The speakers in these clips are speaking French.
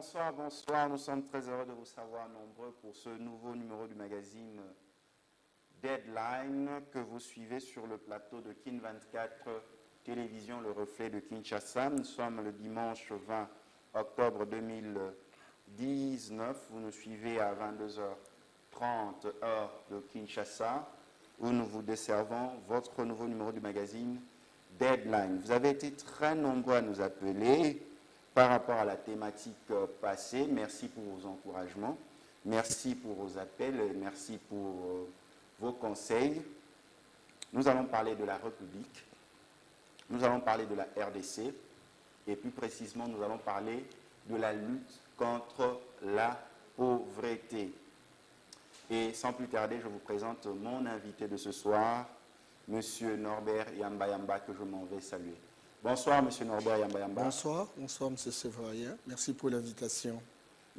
Bonsoir, bonsoir. Nous sommes très heureux de vous savoir nombreux pour ce nouveau numéro du magazine Deadline que vous suivez sur le plateau de Kin 24 Télévision, le reflet de Kinshasa. Nous sommes le dimanche 20 octobre 2019. Vous nous suivez à 22h30 heure de Kinshasa où nous vous desservons votre nouveau numéro du magazine Deadline. Vous avez été très nombreux à nous appeler par rapport à la thématique passée. Merci pour vos encouragements, merci pour vos appels, merci pour vos conseils. Nous allons parler de la République, nous allons parler de la RDC et plus précisément nous allons parler de la lutte contre la pauvreté. Et sans plus tarder, je vous présente mon invité de ce soir, M. Norbert Yamba Yamba, que je m'en vais saluer. Bonsoir, M. Norbert Yamba Yamba. Bonsoir, bonsoir, M. Sévarien. Merci pour l'invitation.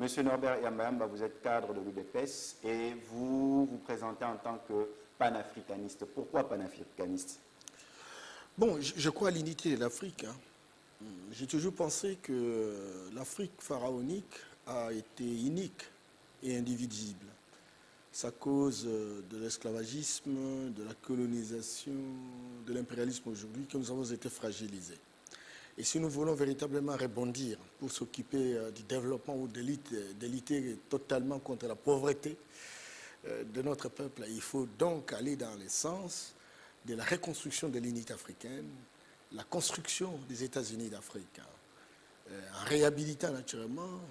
M. Norbert Yamba Yamba, vous êtes cadre de l'UDPS et vous vous présentez en tant que panafricaniste. Pourquoi panafricaniste? Bon, je crois à l'unité de l'Afrique. J'ai toujours pensé que l'Afrique pharaonique a été unique et indivisible. C'est à cause de l'esclavagisme, de la colonisation, de l'impérialisme aujourd'hui que nous avons été fragilisés. Et si nous voulons véritablement rebondir pour s'occuper du développement ou de lutter totalement contre la pauvreté de notre peuple, il faut donc aller dans le sens de la reconstruction de l'unité africaine, la construction des États-Unis d'Afrique, en réhabilitant naturellement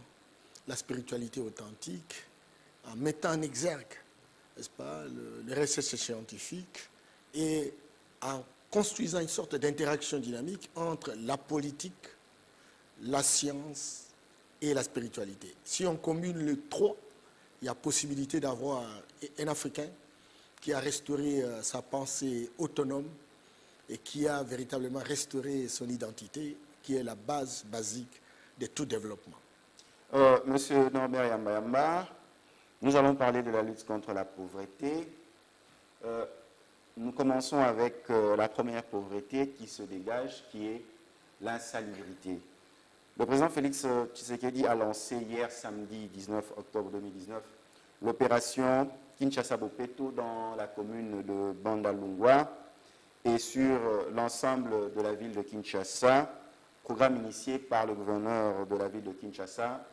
la spiritualité authentique, en mettant en exergue, n'est-ce pas, les recherches scientifiques et en construisant une sorte d'interaction dynamique entre la politique, la science et la spiritualité. Si on combine les trois, il y a possibilité d'avoir un Africain qui a restauré sa pensée autonome et qui a véritablement restauré son identité, qui est la base basique de tout développement. Monsieur Norbert Yamba Yamba, nous allons parler de la lutte contre la pauvreté. Nous commençons avec la première pauvreté qui se dégage, qui est l'insalubrité. Le président Félix Tshisekedi a lancé hier, samedi 19 octobre 2019, l'opération Kinshasa-Bopeto dans la commune de Bandalungwa et sur l'ensemble de la ville de Kinshasa, programme initié par le gouverneur de la ville de Kinshasa,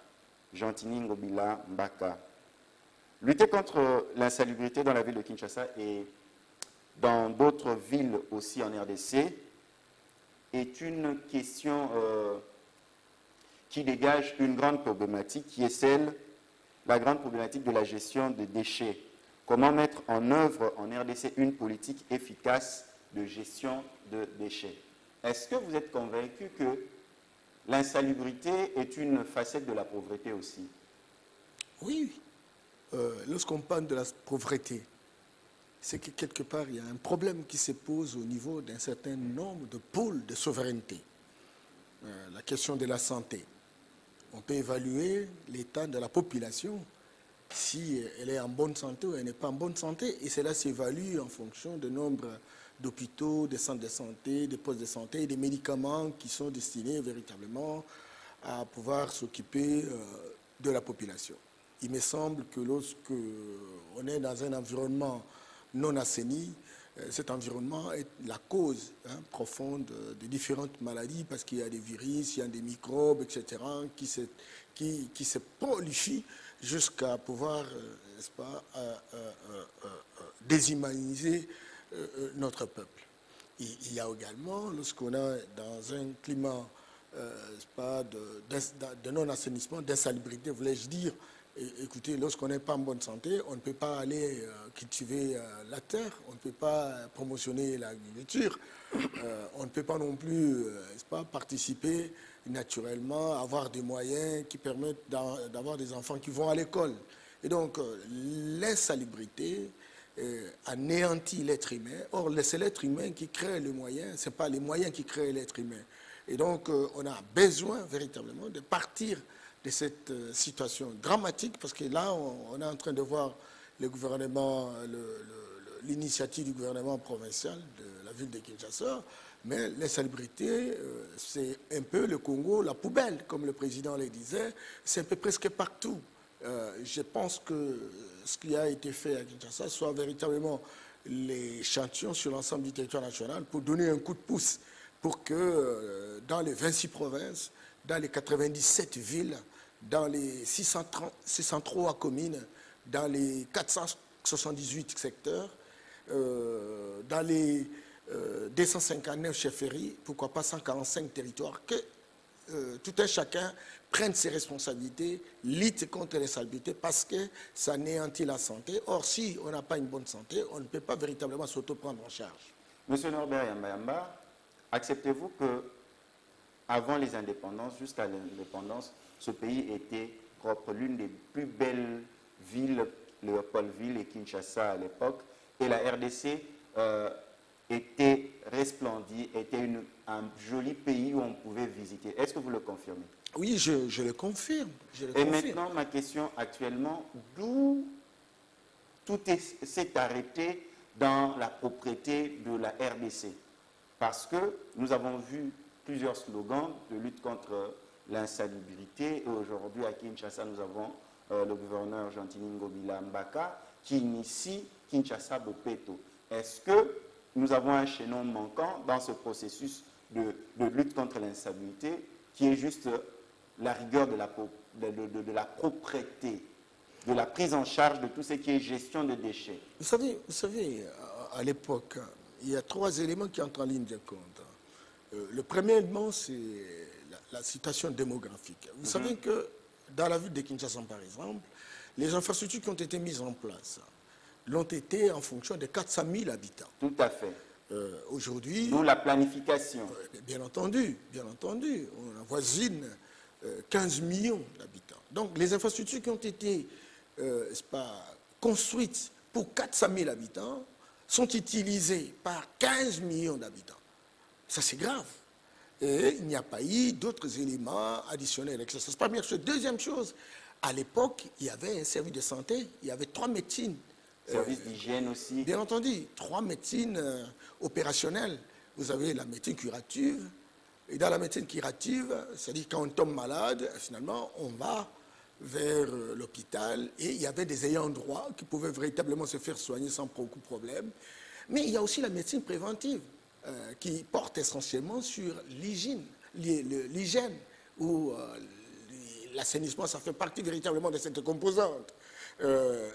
Jantini Ngobila Mbaka. Lutter contre l'insalubrité dans la ville de Kinshasa et dans d'autres villes aussi en RDC est une question qui dégage une grande problématique qui est la grande problématique de la gestion des déchets. Comment mettre en œuvre en RDC une politique efficace de gestion de déchets? Est-ce que vous êtes convaincu que l'insalubrité est une facette de la pauvreté aussi? Oui. Lorsqu'on parle de la pauvreté, c'est que quelque part, il y a un problème qui se pose au niveau d'un certain nombre de pôles de souveraineté. La question de la santé. On peut évaluer l'état de la population, si elle est en bonne santé ou elle n'est pas en bonne santé, et cela s'évalue en fonction du nombre d'hôpitaux, des centres de santé, des postes de santé et des médicaments qui sont destinés véritablement à pouvoir s'occuper de la population. Il me semble que lorsque on est dans un environnement non assaini, cet environnement est la cause profonde de différentes maladies parce qu'il y a des virus, il y a des microbes, etc., qui se prolifient jusqu'à pouvoir, n'est-ce pas, déshumaniser notre peuple. Il y a également, lorsqu'on est dans un climat de non-assainissement, d'insalubrité, voulais-je dire, écoutez, lorsqu'on n'est pas en bonne santé, on ne peut pas aller cultiver la terre, on ne peut pas promotionner l'agriculture, on ne peut pas non plus participer naturellement, avoir des moyens qui permettent d'avoir des enfants qui vont à l'école. Et donc, l'insalubrité anéantit l'être humain. Or, c'est l'être humain qui crée les moyens, ce n'est pas les moyens qui créent l'être humain. Et donc, on a besoin véritablement de partir de cette situation dramatique, parce que là, on est en train de voir le gouvernement, l'initiative du gouvernement provincial de la ville de Kinshasa, Mais l'insalubrité, c'est un peu le Congo, la poubelle, comme le président le disait, c'est un peu presque partout. Je pense que ce qui a été fait à Kinshasa soit véritablement l'échantillon sur l'ensemble du territoire national pour donner un coup de pouce pour que dans les 26 provinces, dans les 97 villes, dans les 603 communes, dans les 478 secteurs, dans les 259 chefferies, pourquoi pas 145 territoires, que tout un chacun prenne ses responsabilités, lutte contre l'insalubrité parce que ça néantit la santé. Or, si on n'a pas une bonne santé, on ne peut pas véritablement s'auto-prendre en charge. Monsieur Norbert Yamba, acceptez-vous que avant les indépendances, jusqu'à l'indépendance, ce pays était propre, l'une des plus belles villes, Léopoldville et Kinshasa à l'époque, et la RDC était resplendie, était un joli pays où on pouvait visiter. Est-ce que vous le confirmez? Oui, je le confirme. Et maintenant, ma question actuellement, d'où tout s'est arrêté dans la propriété de la RDC? Parce que nous avons vu plusieurs slogans de lutte contre l'insalubrité et aujourd'hui à Kinshasa, nous avons le gouverneur Jean-Tini Ngobila Mbaka qui initie Kinshasa Bopeto. Est-ce que nous avons un chaînon manquant dans ce processus de lutte contre l'insalubrité qui est juste la rigueur de la propreté, de la prise en charge de tout ce qui est gestion de déchets? Vous savez, à l'époque, il y a 3 éléments qui entrent en ligne de compte. Le premier élément, c'est la situation démographique. Vous savez que dans la ville de Kinshasa, par exemple, les infrastructures qui ont été mises en place l'ont été en fonction de 400 000 habitants. Tout à fait. Aujourd'hui... D'où la planification. Bien entendu. On avoisine 15 millions d'habitants. Donc, les infrastructures qui ont été construites pour 400 000 habitants sont utilisées par 15 millions d'habitants. Ça, c'est grave. Et il n'y a pas eu d'autres éléments additionnels. Ça, c'est première chose. Deuxième chose, à l'époque, il y avait un service de santé, il y avait 3 médecines. Service d'hygiène aussi. Bien entendu, 3 médecines opérationnelles. Vous avez la médecine curative. Et dans la médecine curative, c'est-à-dire quand on tombe malade, finalement, on va vers l'hôpital. Et il y avait des ayants droit qui pouvaient véritablement se faire soigner sans beaucoup de problème. Mais il y a aussi la médecine préventive qui porte essentiellement sur l'hygiène, où l'assainissement, ça fait partie véritablement de cette composante.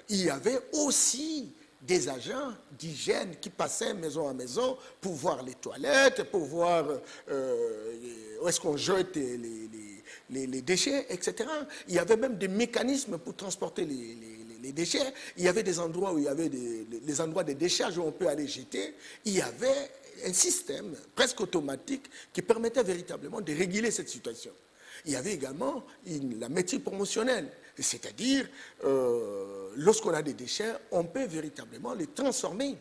Il y avait aussi des agents d'hygiène qui passaient maison à maison pour voir les toilettes, pour voir où est-ce qu'on jette les déchets, etc. Il y avait même des mécanismes pour transporter les déchets. Il y avait des endroits où il y avait des endroits de décharge où on peut aller jeter. Il y avait un système presque automatique qui permettait véritablement de réguler cette situation. Il y avait également la médecine promotionnelle, c'est-à-dire lorsqu'on a des déchets, on peut véritablement les transformer.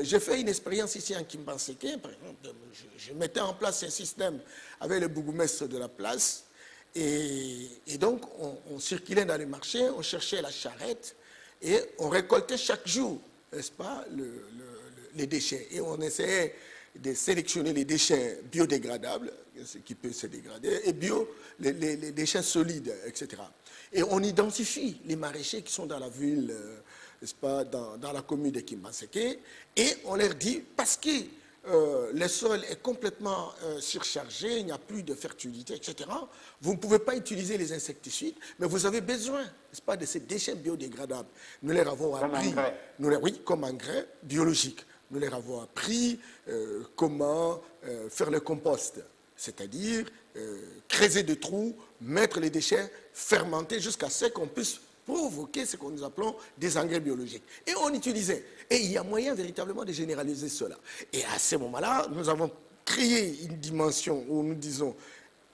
J'ai fait une expérience ici en Kimbanseke, par exemple, je mettais en place un système avec le bourgmestre de la place, et donc on circulait dans les marchés, on cherchait la charrette, et on récoltait chaque jour, n'est-ce pas, les déchets. Et on essayait de sélectionner les déchets biodégradables, ce qui peut se dégrader, et les déchets solides, etc. Et on identifie les maraîchers qui sont dans la ville, n'est-ce pas, dans la commune de Kimbanseke, et on leur dit, parce que le sol est complètement surchargé, il n'y a plus de fertilité, etc., vous ne pouvez pas utiliser les insecticides, mais vous avez besoin, n'est-ce pas, de ces déchets biodégradables. Nous leur avons appris, oui, comme engrais biologique. Nous leur avons appris comment faire le compost, c'est-à-dire creuser des trous, mettre les déchets, fermenter jusqu'à ce qu'on puisse provoquer ce que nous appelons des engrais biologiques. Et on utilisait. Et il y a moyen véritablement de généraliser cela. Et à ce moment-là, nous avons créé une dimension où nous disons,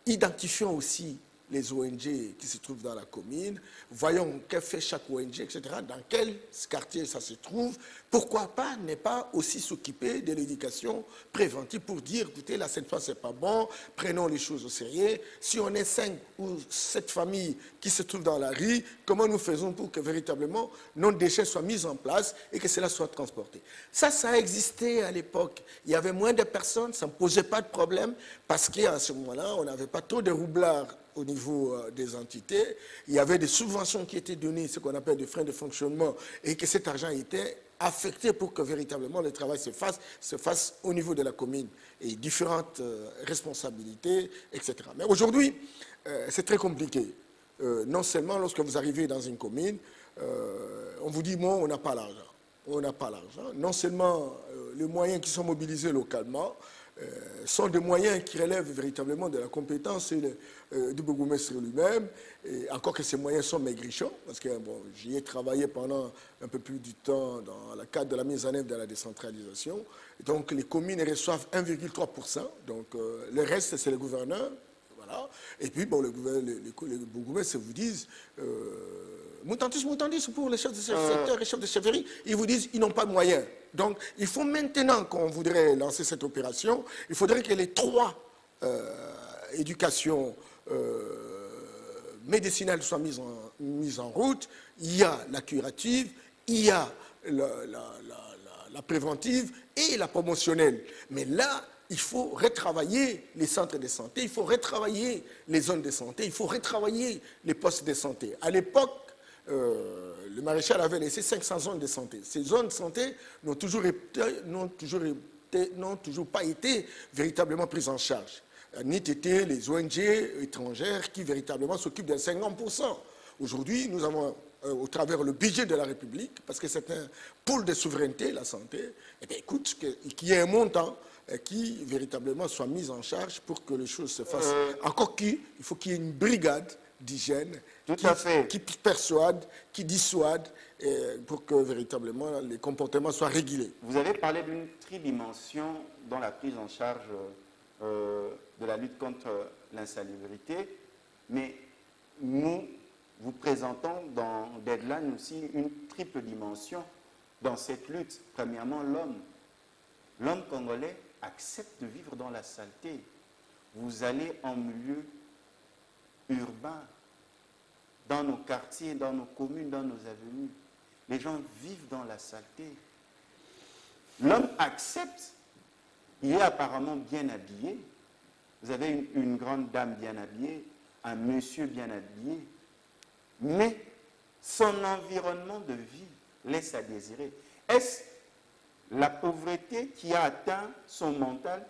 identifions aussi les ONG qui se trouvent dans la commune, voyons qu'est fait chaque ONG, etc., dans quel quartier ça se trouve. Pourquoi pas ne pas aussi s'occuper de l'éducation préventive pour dire, écoutez, là, cette fois, c'est pas bon, prenons les choses au sérieux. Si on est 5 ou 7 familles qui se trouvent dans la rue, comment nous faisons pour que véritablement nos déchets soient mis en place et que cela soit transporté? Ça a existé à l'époque. Il y avait moins de personnes, ça ne posait pas de problème parce qu'à ce moment-là, on n'avait pas trop de roublards au niveau des entités. Il y avait des subventions qui étaient données, ce qu'on appelle des freins de fonctionnement, et que cet argent était affecté pour que véritablement le travail se fasse au niveau de la commune, et différentes responsabilités, etc. Mais aujourd'hui, c'est très compliqué. Non seulement lorsque vous arrivez dans une commune, on vous dit, bon, on n'a pas l'argent. On n'a pas l'argent. Non seulement les moyens qui sont mobilisés localement, sont des moyens qui relèvent véritablement de la compétence du bourgmestre lui-même, et encore que ces moyens sont maigrichons, parce que bon, j'y ai travaillé pendant un peu plus du temps dans le cadre de la mise en œuvre de la décentralisation. Donc les communes reçoivent 1,3%, donc le reste c'est le gouverneur, voilà. Et puis bon, les bourgmestres vous disent moutandis pour les chefs de secteur et chefs de chefferie, ils vous disent qu'ils n'ont pas de moyens. Donc, il faut maintenant qu'on voudrait lancer cette opération, il faudrait que les 3 éducations médicinales soient mises en route. Il y a la curative, il y a la préventive et la promotionnelle. Mais là, il faut retravailler les centres de santé, il faut retravailler les zones de santé, il faut retravailler les postes de santé. À l'époque, le maréchal avait laissé 500 zones de santé. Ces zones de santé n'ont toujours pas été véritablement prises en charge. Ni été les ONG étrangères qui véritablement s'occupent de 50%. Aujourd'hui, nous avons, au travers le budget de la République, parce que c'est un pôle de souveraineté, la santé, eh bien, écoute, qu'il y ait un montant qui véritablement soit mis en charge pour que les choses se fassent. Encore qu'il faut qu'il y ait une brigade d'hygiène qui persuade, qui dissuade, pour que véritablement les comportements soient régulés. Vous avez parlé d'une tridimension dans la prise en charge de la lutte contre l'insalubrité, mais nous vous présentons dans Deadline aussi une triple dimension dans cette lutte. Premièrement, l'homme. L'homme congolais accepte de vivre dans la saleté. Vous allez en milieu urbain, dans nos quartiers, dans nos communes, dans nos avenues. Les gens vivent dans la saleté. L'homme accepte. Il est apparemment bien habillé. Vous avez une grande dame bien habillée, un monsieur bien habillé. Mais son environnement de vie laisse à désirer. Est-ce la pauvreté qui a atteint son mental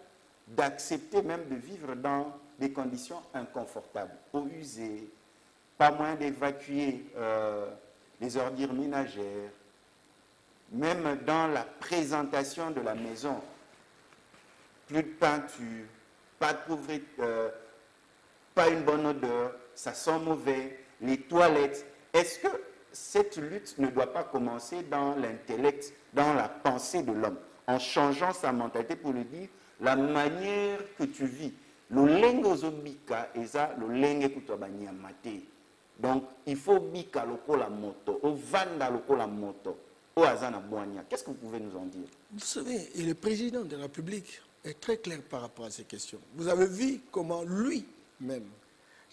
d'accepter même de vivre dans des conditions inconfortables, eau usée, pas moyen d'évacuer les ordures ménagères, même dans la présentation de la maison, plus de peinture, pas de pauvreté, pas une bonne odeur, ça sent mauvais, les toilettes. Est-ce que cette lutte ne doit pas commencer dans l'intellect, dans la pensée de l'homme, en changeant sa mentalité pour lui dire la manière que tu vis. L'olengo zobika eza l'olenge kutobanya mate. Donc il faut bika lokola moto, au vanda lokola moto, au azana boania. Qu'est-ce que vous pouvez nous en dire? Vous savez, et le président de la République est très clair par rapport à ces questions. Vous avez vu comment lui-même,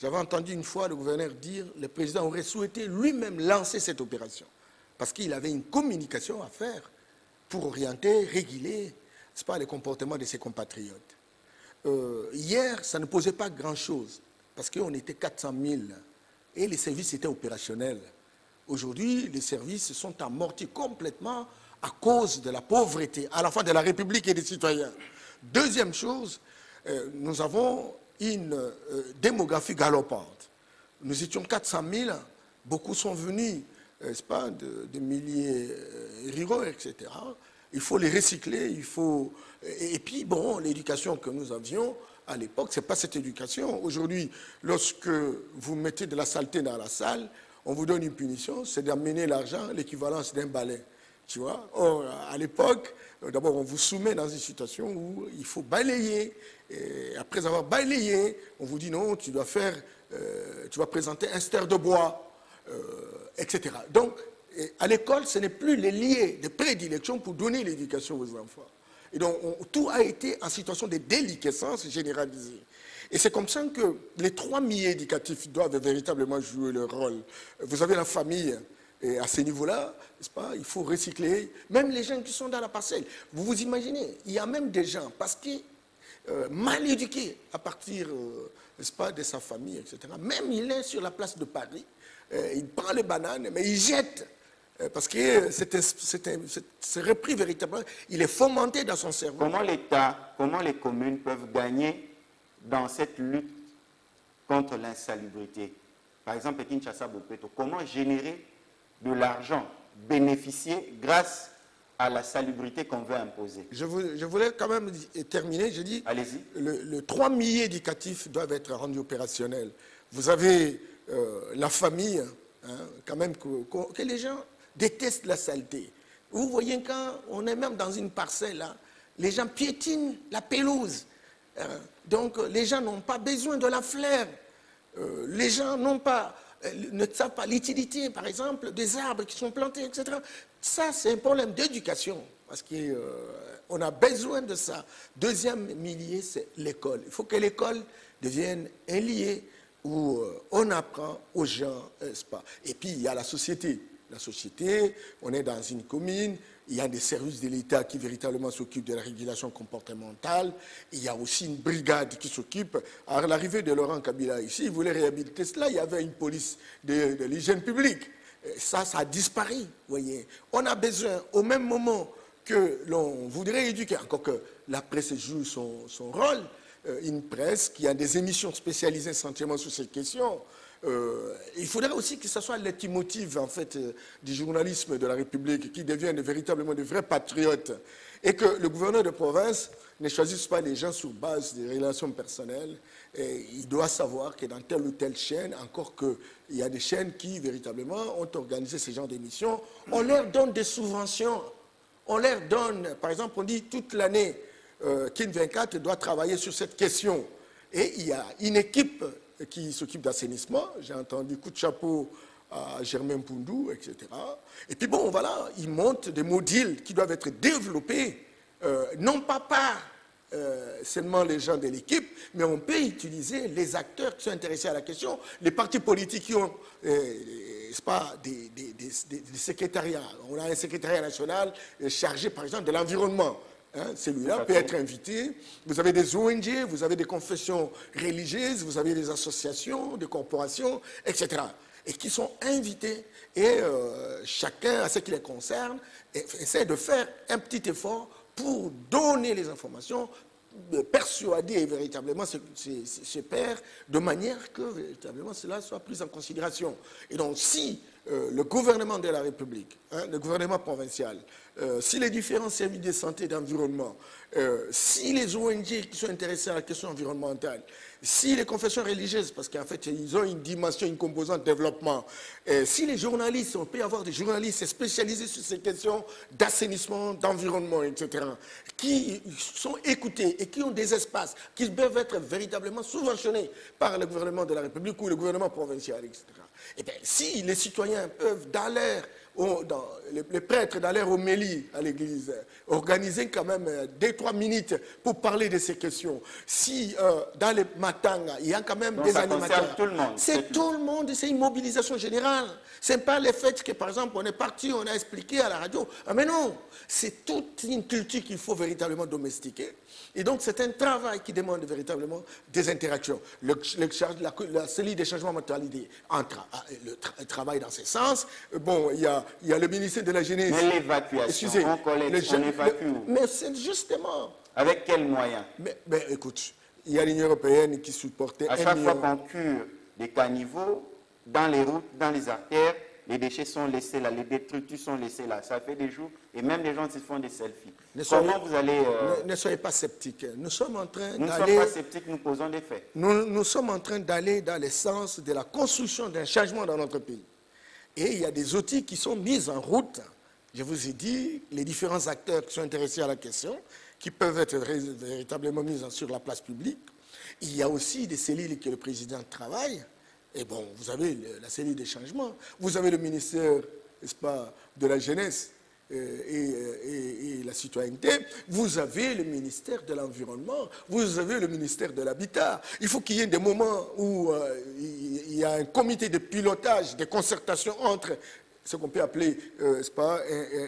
j'avais entendu une fois le gouverneur dire le président aurait souhaité lui-même lancer cette opération parce qu'il avait une communication à faire pour orienter, réguler, c'est pas, les comportements de ses compatriotes. Hier, ça ne posait pas grand-chose parce qu'on était 400 000 et les services étaient opérationnels. Aujourd'hui, les services sont amortis complètement à cause de la pauvreté, à la fois de la République et des citoyens. Deuxième chose, nous avons une démographie galopante. Nous étions 400 000, beaucoup sont venus, n'est-ce pas, de milliers ruraux, etc. Il faut les recycler, il faut... Et puis, bon, l'éducation que nous avions à l'époque, ce n'est pas cette éducation. Aujourd'hui, lorsque vous mettez de la saleté dans la salle, on vous donne une punition, c'est d'amener l'argent, l'équivalence d'un balai. Tu vois? Or, à l'époque, d'abord, on vous soumet dans une situation où il faut balayer. Et après avoir balayé, on vous dit non, tu dois faire tu vas présenter un ster de bois, etc. Donc, à l'école, ce n'est plus les liés de prédilection pour donner l'éducation aux enfants. Et donc, tout a été en situation de déliquescence généralisée. Et c'est comme ça que les 3 milieux éducatifs doivent véritablement jouer leur rôle. Vous avez la famille, et à ce niveau-là, n'est-ce pas, il faut recycler, même les gens qui sont dans la parcelle. Vous vous imaginez, il y a même des gens, parce qu'ils mal éduqués à partir, n'est-ce pas, de sa famille, etc. Même il est sur la place de Paris, il prend les bananes, mais il jette. Parce que c'est repris véritablement, il est fomenté dans son cerveau. Comment l'État, comment les communes peuvent gagner dans cette lutte contre l'insalubrité? Par exemple, Kinshasa Bopeto, comment générer de l'argent, bénéficier grâce à la salubrité qu'on veut imposer? Je voulais quand même terminer, je dis, allez-y. Le 3 milieux éducatifs doivent être rendus opérationnels. Vous avez la famille, hein, quand même, que les gens détestent la saleté. Vous voyez, quand on est même dans une parcelle, là, les gens piétinent la pelouse. Donc, les gens n'ont pas besoin de la flaire. Les gens ne savent pas l'utilité, par exemple, des arbres qui sont plantés, etc. Ça, c'est un problème d'éducation, parce qu'on a besoin de ça. Deuxième milieu, c'est l'école. Il faut que l'école devienne un lieu où on apprend aux gens, n'est-ce pas? Et puis, il y a la société. La société, on est dans une commune, il y a des services de l'État qui véritablement s'occupent de la régulation comportementale, il y a aussi une brigade qui s'occupe. À l'arrivée de Laurent Kabila ici, il voulait réhabiliter cela, il y avait une police de l'hygiène publique. Ça a disparu, vous voyez. On a besoin, au même moment que l'on voudrait éduquer, encore que la presse joue son rôle, une presse qui a des émissions spécialisées essentiellement sur ces questions. Il faudrait aussi que ce soit l'étimotive en fait du journalisme de la République qui deviennent véritablement de vrais patriotes et que le gouverneur de province ne choisisse pas les gens sur base des relations personnelles. Et il doit savoir que dans telle ou telle chaîne, encore qu'il y a des chaînes qui véritablement ont organisé ce genre d'émissions, on leur donne des subventions, on leur donne, par exemple, on dit toute l'année, Kin 24 doit travailler sur cette question. Et il y a une équipe qui s'occupe d'assainissement. J'ai entendu coup de chapeau à Germain Poundou, etc. Et puis bon, voilà, ils montent des modules qui doivent être développés, non pas par seulement les gens de l'équipe, mais on peut utiliser les acteurs qui sont intéressés à la question, les partis politiques qui ont c'est pas des secrétariats. On a un secrétariat national chargé, par exemple, de l'environnement. Hein, celui-là peut être invité. Vous avez des ONG, vous avez des confessions religieuses, vous avez des associations, des corporations, etc. Et qui sont invités et chacun, à ce qui les concerne, essaie de faire un petit effort pour donner les informations, persuader véritablement ces pairs de manière que véritablement cela soit pris en considération. Et donc si le gouvernement de la République, hein, le gouvernement provincial, si les différents services de santé et d'environnement, si les ONG qui sont intéressés à la question environnementale, si les confessions religieuses, parce qu'en fait ils ont une dimension, une composante développement, si les journalistes, on peut y avoir des journalistes spécialisés sur ces questions d'assainissement, d'environnement, etc., qui sont écoutés et qui ont des espaces qui peuvent être véritablement subventionnés par le gouvernement de la République ou le gouvernement provincial, etc. Et bien, si les citoyens peuvent, les prêtres d'aller au Méli, à l'église, organiser quand même 2-3 minutes pour parler de ces questions. Si dans les matanga, il y a quand même donc des ça animateurs. Tout le monde. C'est tout le monde, c'est une mobilisation générale. Ce n'est pas le fait que, par exemple, on est parti, on a expliqué à la radio. Ah, mais non, c'est toute une culture qu'il faut véritablement domestiquer. Et donc, c'est un travail qui demande véritablement des interactions. La cellule des changements mentalité travaille dans ce sens. Bon, il y a le ministère de la Jeunesse. Mais l'évacuation, on collecte, on évacue. Mais c'est justement... Avec quels moyens? Mais écoute, il y a l'Union européenne qui supportait... À chaque fois qu'on cure des caniveaux, dans les routes, dans les artères, les déchets sont laissés là, les détritus sont laissés là. Ça fait des jours et même les gens se font des selfies. Comment vous allez... Ne soyez pas sceptiques. Nous sommes en train d'aller... Nous ne sommes pas sceptiques, nous posons des faits. Nous sommes en train d'aller dans le sens de la construction d'un changement dans notre pays. Et il y a des outils qui sont mis en route. Je vous ai dit, les différents acteurs qui sont intéressés à la question, qui peuvent être véritablement mis sur la place publique. Il y a aussi des cellules que le président travaille, Et bon, vous avez la série des changements. Vous avez le ministère, n'est-ce pas, de la jeunesse et la citoyenneté. Vous avez le ministère de l'environnement. Vous avez le ministère de l'habitat. Il faut qu'il y ait des moments où il y a un comité de pilotage, de concertation entre ce qu'on peut appeler, n'est-ce pas,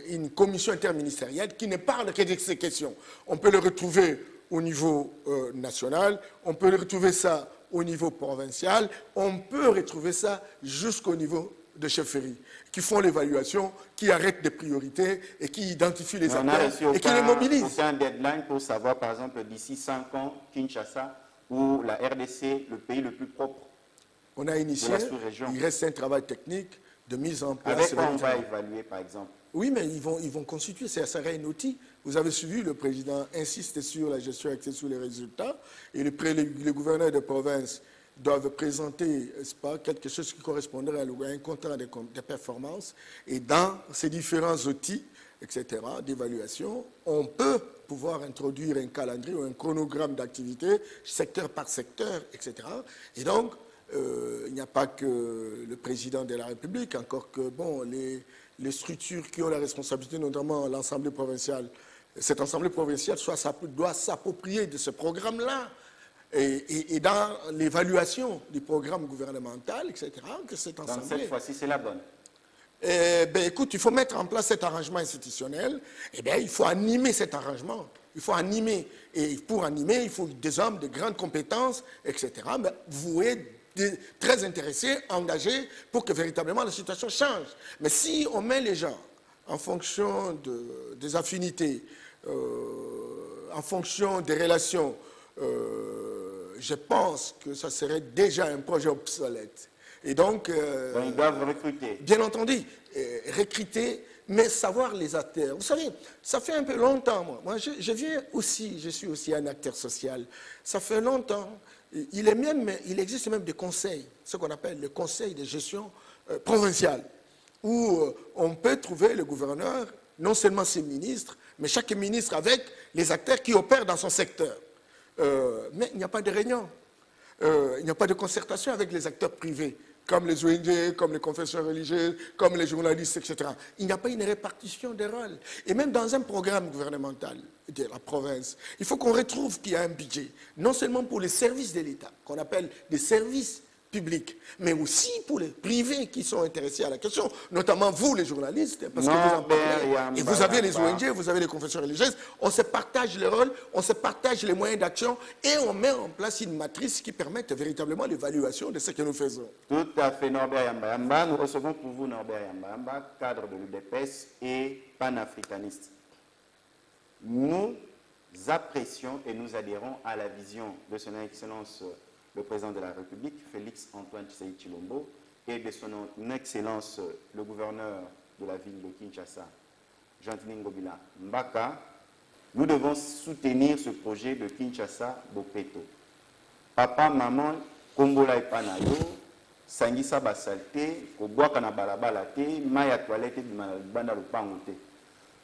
une commission interministérielle qui ne parle que de ces questions. On peut le retrouver au niveau national, on peut retrouver ça au niveau provincial, on peut retrouver ça jusqu'au niveau de chefferie, qui font l'évaluation, qui arrêtent des priorités et qui identifient les acteurs et qui les mobilisent. Aucun deadline pour savoir, par exemple, d'ici 5 ans, Kinshasa ou la RDC, le pays le plus propre. On a initié, il reste un travail technique de mise en place. Avec quoi on va évaluer, par exemple? Oui, mais ils vont constituer, ça sera un outil. Vous avez suivi, le président insiste sur la gestion axée sur les résultats, et les gouverneurs de province doivent présenter, n'est-ce pas, quelque chose qui correspondrait à un contrat de performance, et dans ces différents outils, etc., d'évaluation, on peut pouvoir introduire un calendrier ou un chronogramme d'activité, secteur par secteur, etc. Et donc, il n'y a pas que le président de la République, encore que, bon, les structures qui ont la responsabilité, notamment l'Assemblée provinciale, cette Assemblée provinciale doit s'approprier de ce programme-là. Et dans l'évaluation du programme gouvernemental, etc., que cette Assemblée... Donc cette fois-ci, c'est la bonne. Ben, écoute, il faut mettre en place cet arrangement institutionnel. Eh bien, il faut animer cet arrangement. Il faut animer. Et pour animer, il faut des hommes de grandes compétences, etc. Mais vous êtes très intéressés, engagés, pour que véritablement la situation change. Mais si on met les gens en fonction des affinités, en fonction des relations, je pense que ça serait déjà un projet obsolète. Et donc ils doivent recruter. Bien entendu, recruter, mais savoir les acteurs. Vous savez, ça fait un peu longtemps, moi je suis aussi un acteur social. Ça fait longtemps. Il existe même des conseils, ce qu'on appelle le conseil de gestion provinciale, où on peut trouver le gouverneur, non seulement ses ministres, mais chaque ministre avec les acteurs qui opèrent dans son secteur. Mais il n'y a pas de réunion, il n'y a pas de concertation avec les acteurs privés, comme les ONG, comme les confessions religieuses, comme les journalistes, etc. Il n'y a pas une répartition des rôles. Et même dans un programme gouvernemental de la province, il faut qu'on retrouve qu'il y a un budget, non seulement pour les services de l'État, qu'on appelle des services publics, mais aussi pour les privés qui sont intéressés à la question, notamment vous les journalistes, parce que vous en parlez, et vous avez les ONG, vous avez les confessions religieuses, on se partage les rôles, on se partage les moyens d'action, et on met en place une matrice qui permette véritablement l'évaluation de ce que nous faisons. Tout à fait, Norbert Yamba. Nous recevons pour vous Norbert Yamba, cadre de l'UDPS et panafricaniste. Nous apprécions et nous adhérons à la vision de son Excellence le président de la République, Félix Antoine Tshisekedi Tshilombo, et de son Excellence le gouverneur de la ville de Kinshasa, Jean-Tini Ngobila Mbaka. Nous devons soutenir ce projet de Kinshasa Bopeto. Papa, maman, Kombola et Panayo, Sangisa Basalte, Kobwaka na balabala te, Maya toilette banda lupango te.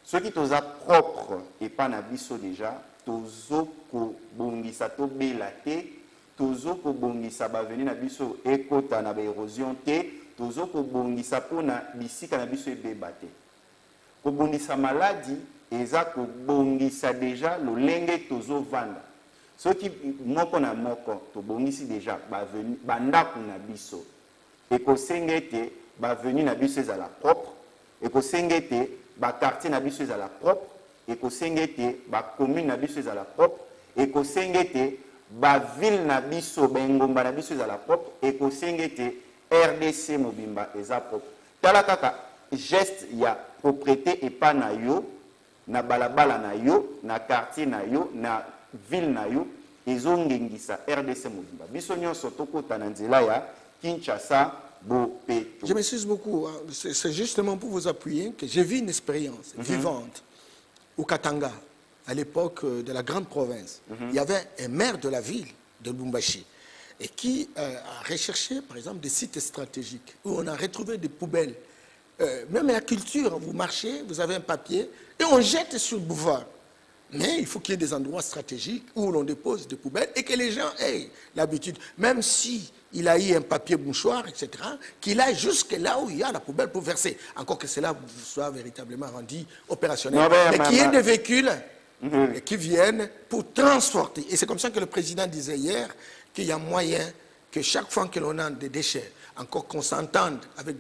Ce qui toza propre et panabiso déjà, tozo ko bongisa to belate, tozo ko bongisa baveni na biso ekota na ba érosion te, tozo ko bongisa pona bisika na biso ebeba te. Ko bongisa maladi eza ko bongisa déjà lolenge tozo vanda. Ce qui moko na moko to bongisi déjà baveni bandako na biso. Et ko sengete baveni na biso ezala propre, et ko sengete ba quartier na biso ezala propre, et ko sengete ba commune na biso ezala propre, et ko sengete ba ville na biso bengomba na biso ezala propre, et ko sengete RDC mobimba eza propre. Tala kaka geste ya propriété et pas na yo, na balabala na yo, na quartier na yo, na ville na yo, ezongengisa RDC mobimba. Biso nyonso tokota na nzela ya Kinshasa Bopeto. Je m'excuse beaucoup, hein. C'est justement pour vous appuyer que j'ai vu une expérience vivante au Katanga, à l'époque de la grande province. Il y avait un maire de la ville de Lubumbashi et qui a recherché, par exemple, des sites stratégiques où on a retrouvé des poubelles. Même la culture, vous marchez, vous avez un papier et on jette sur le boulevard. Mais il faut qu'il y ait des endroits stratégiques où l'on dépose des poubelles et que les gens aient l'habitude, même si il a eu un papier mouchoir, etc., qu'il aille jusque là où il y a la poubelle pour verser. Encore que cela soit véritablement rendu opérationnel. Non, mais qu'il y ait des véhicules qui viennent pour transporter. Et c'est comme ça que le président disait hier qu'il y a moyen que chaque fois que l'on a des déchets, encore qu'on s'entende avec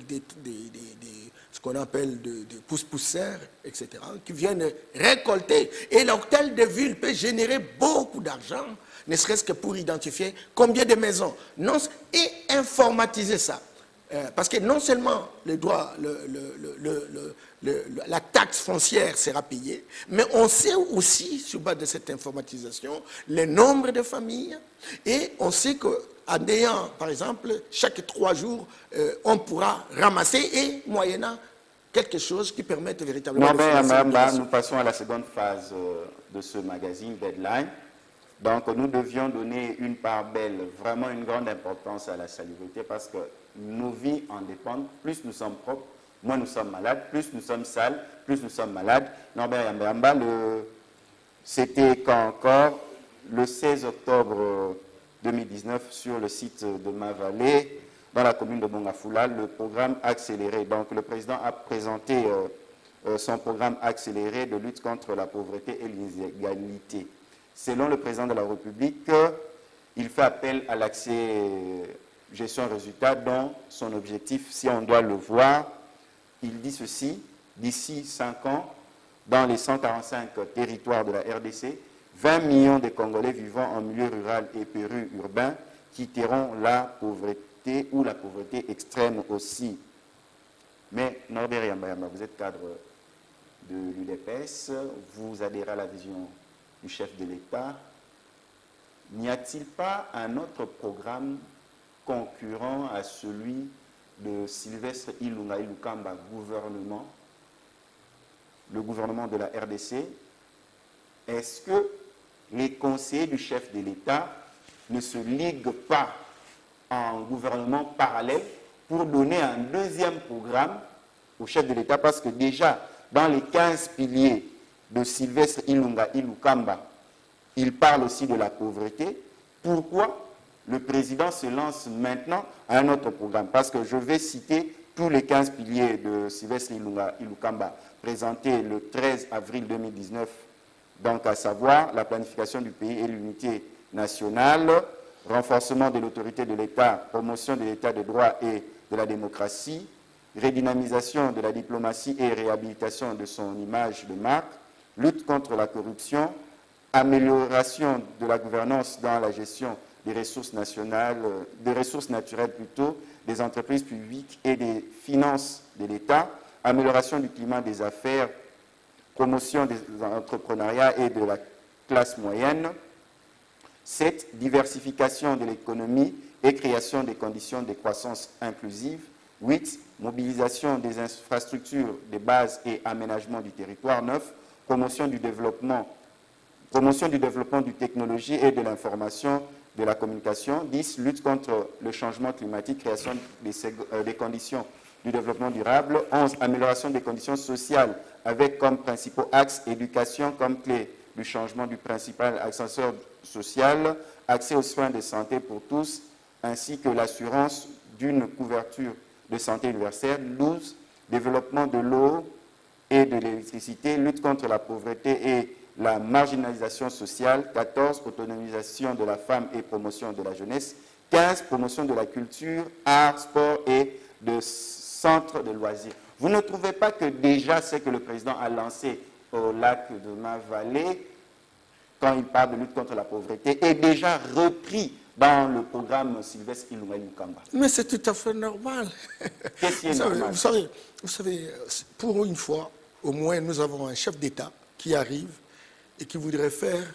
ce qu'on appelle des pousse-pousseurs, etc., qui viennent récolter. Et l'hôtel de ville peut générer beaucoup d'argent, ne serait-ce que pour identifier combien de maisons. Non, et informatiser ça. Parce que non seulement la taxe foncière sera payée, mais on sait aussi, sur base de cette informatisation, le nombre de familles, et on sait qu'en ayant, par exemple, chaque 3 jours, on pourra ramasser et moyennant quelque chose qui permette véritablement de financer. Nous passons à la seconde phase de ce magazine Deadline. Donc, nous devions donner une part belle, vraiment une grande importance à la salubrité parce que nos vies en dépendent. Plus nous sommes propres, moins nous sommes malades. Plus nous sommes sales, plus nous sommes malades. Norbert Yambéamba, c'était quand encore le 16 octobre 2019 sur le site de Ma-Vallée, dans la commune de Bongafula, le programme accéléré. Donc, le président a présenté son programme accéléré de lutte contre la pauvreté et l'inégalité. Selon le président de la République, il fait appel à l'accès gestion-résultat dont son objectif, si on doit le voir, il dit ceci, d'ici 5 ans, dans les 145 territoires de la RDC, 20 millions de Congolais vivant en milieu rural et périurbain quitteront la pauvreté ou la pauvreté extrême aussi. Mais Norbert Yambéamba, vous êtes cadre de l'UDPS, vous adhérez à la vision du chef de l'État. N'y a-t-il pas un autre programme concurrent à celui de Sylvestre Ilunga Ilukamba, le gouvernement de la RDC? Est-ce que les conseillers du chef de l'État ne se liguent pas en gouvernement parallèle pour donner un deuxième programme au chef de l'État? Parce que déjà, dans les 15 piliers de Sylvestre Ilunga Ilukamba, il parle aussi de la pauvreté. Pourquoi le président se lance maintenant à un autre programme? Parce que je vais citer tous les 15 piliers de Sylvestre Ilunga Ilukamba présentés le 13 avril 2019, donc à savoir la planification du pays et l'unité nationale, renforcement de l'autorité de l'État, promotion de l'État de droit et de la démocratie, redynamisation de la diplomatie et réhabilitation de son image de marque, lutte contre la corruption, amélioration de la gouvernance dans la gestion des ressources nationales, des ressources naturelles plutôt, des entreprises publiques et des finances de l'État, amélioration du climat des affaires, promotion des entrepreneuriats et de la classe moyenne. 7. Diversification de l'économie et création des conditions de croissance inclusive. 8. Mobilisation des infrastructures de base et aménagement du territoire. 9. Promotion du développement du technologie et de l'information, de la communication. 10. Lutte contre le changement climatique, création des conditions du développement durable. 11. Amélioration des conditions sociales avec comme principaux axes éducation comme clé du changement du principal ascenseur social, accès aux soins de santé pour tous, ainsi que l'assurance d'une couverture de santé universelle. 12. Développement de l'eau et de l'électricité, lutte contre la pauvreté et la marginalisation sociale. 14. Autonomisation de la femme et promotion de la jeunesse. 15. Promotion de la culture, art, sport et de centres de loisirs. Vous ne trouvez pas que déjà ce que le président a lancé au lac de Ma-Vallée, quand il parle de lutte contre la pauvreté, est déjà repris dans le programme Sylvestre Ilunga Ilukamba? Mais c'est tout à fait normal. Qu'est-ce qui est normal? Vous savez, pour une fois, au moins, nous avons un chef d'État qui arrive et qui voudrait faire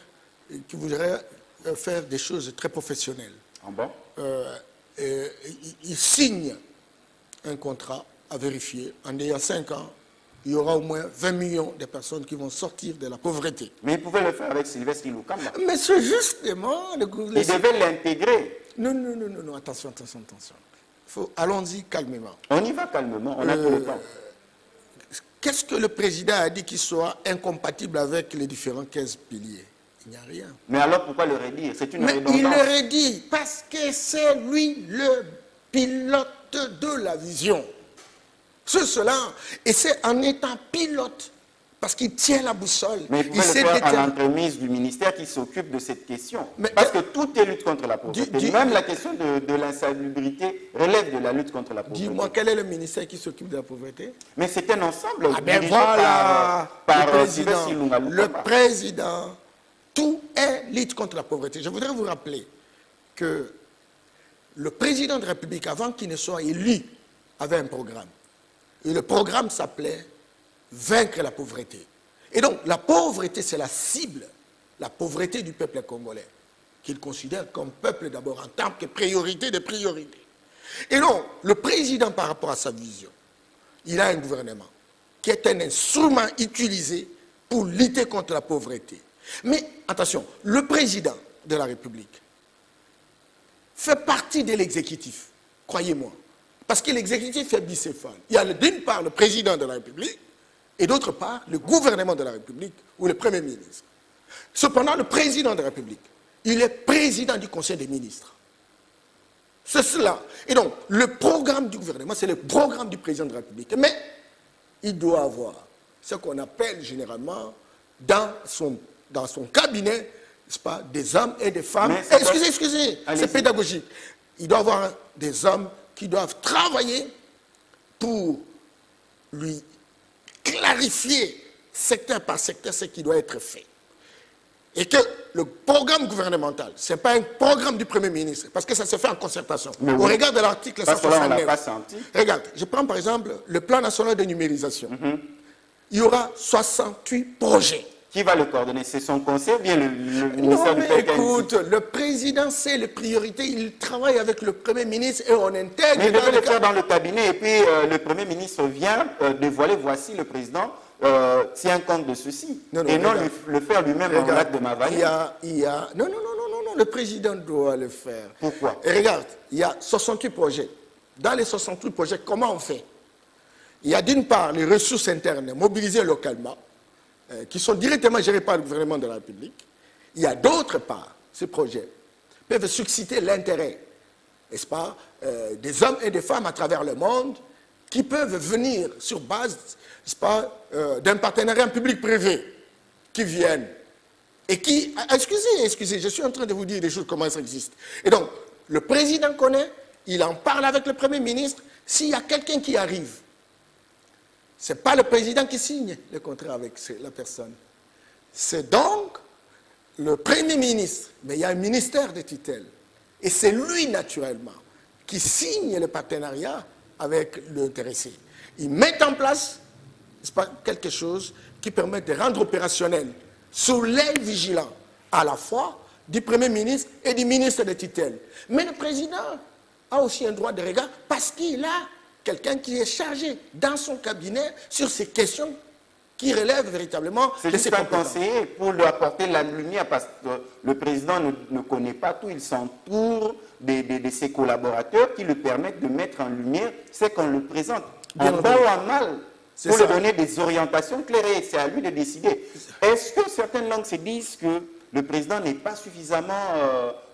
des choses très professionnelles. Ah bon? Il signe un contrat à vérifier. En ayant 5 ans, il y aura au moins 20 millions de personnes qui vont sortir de la pauvreté. Mais il pouvait le faire avec Sylvestre Ilukamba. Mais c'est justement... Il devait l'intégrer. Non, attention. Allons-y calmement. On y va calmement, on a tout le temps. qu'est-ce que le président a dit qui soit incompatible avec les différents 15 piliers? Il n'y a rien. Mais alors pourquoi le redire? C'est une Mais redondance. il le redit parce que c'est lui le pilote de la vision. C'est cela. Et c'est en étant pilote, parce qu'il tient la boussole. Mais il pouvait le faire à l'entremise du ministère qui s'occupe de cette question. Parce que tout est lutte contre la pauvreté. Même la question de l'insalubrité relève de la lutte contre la pauvreté. Dis-moi, quel est le ministère qui s'occupe de la pauvreté? Mais c'est un ensemble. Ah ben voilà, par le président. Le président, tout est lutte contre la pauvreté. Je voudrais vous rappeler que le président de la République, avant qu'il ne soit élu, avait un programme. Et le programme s'appelait vaincre la pauvreté. Et donc, la pauvreté, c'est la cible, la pauvreté du peuple congolais, qu'il considère comme peuple d'abord en tant que priorité des priorités. Et donc, le président, par rapport à sa vision, il a un gouvernement qui est un instrument utilisé pour lutter contre la pauvreté. Mais, attention, le président de la République fait partie de l'exécutif, croyez-moi. Parce que l'exécutif est bicéphale. Il y a d'une part le président de la République, et d'autre part, le gouvernement de la République ou le Premier ministre. Cependant, le président de la République, il est président du Conseil des ministres. C'est cela. Et donc, le programme du gouvernement, c'est le programme du président de la République. Mais il doit avoir ce qu'on appelle généralement dans son cabinet, n'est-ce pas, des hommes et des femmes. Excusez, c'est pédagogique. Il doit avoir des hommes qui doivent travailler pour lui clarifier secteur par secteur ce qui doit être fait. Et que le programme gouvernemental, ce n'est pas un programme du Premier ministre, parce que ça se fait en concertation. Au regard de l'article 169. Regarde, je prends par exemple le plan national de numérisation. Il y aura 68 projets. Qui va le coordonner? C'est son conseil ou bien le ministère du PKMC? Écoute, le président sait les priorités, il travaille avec le Premier ministre et on intègre... Mais il devait le faire dans le cabinet et puis le Premier ministre vient dévoiler, voici le président tient compte de ceci. Non, le faire lui-même en acte de Mavaillé. Non, le président doit le faire. Pourquoi? Et regarde, il y a 68 projets. Dans les 68 projets, comment on fait? Il y a d'une part les ressources internes mobilisées localement, qui sont directement gérés par le gouvernement de la République. Il y a d'autre part, ces projets peuvent susciter l'intérêt, n'est-ce pas, des hommes et des femmes à travers le monde qui peuvent venir sur base, n'est-ce pas, d'un partenariat public-privé, qui viennent et qui... Excusez, je suis en train de vous dire des choses, comment ça existe. Et donc, le président connaît, il en parle avec le Premier ministre. S'il y a quelqu'un qui arrive, ce n'est pas le président qui signe le contrat avec la personne. C'est donc le Premier ministre, mais il y a un ministère de tutelle. Et c'est lui, naturellement, qui signe le partenariat avec l'intéressé. Il met en place, n'est-ce pas, quelque chose qui permet de rendre opérationnel, sous l'œil vigilant, à la fois du Premier ministre et du ministre de tutelle. Mais le président a aussi un droit de regard parce qu'il a quelqu'un qui est chargé dans son cabinet sur ces questions qui relèvent véritablement de ses compétences. C'est juste un conseiller pour lui apporter la lumière parce que le président ne connaît pas tout, il s'entoure de ses collaborateurs qui lui permettent de mettre en lumière ce qu'on lui présente. En bon ou en mal, pour lui donner des orientations claires et c'est à lui de décider. Est-ce que certaines langues se disent que le président n'est pas suffisamment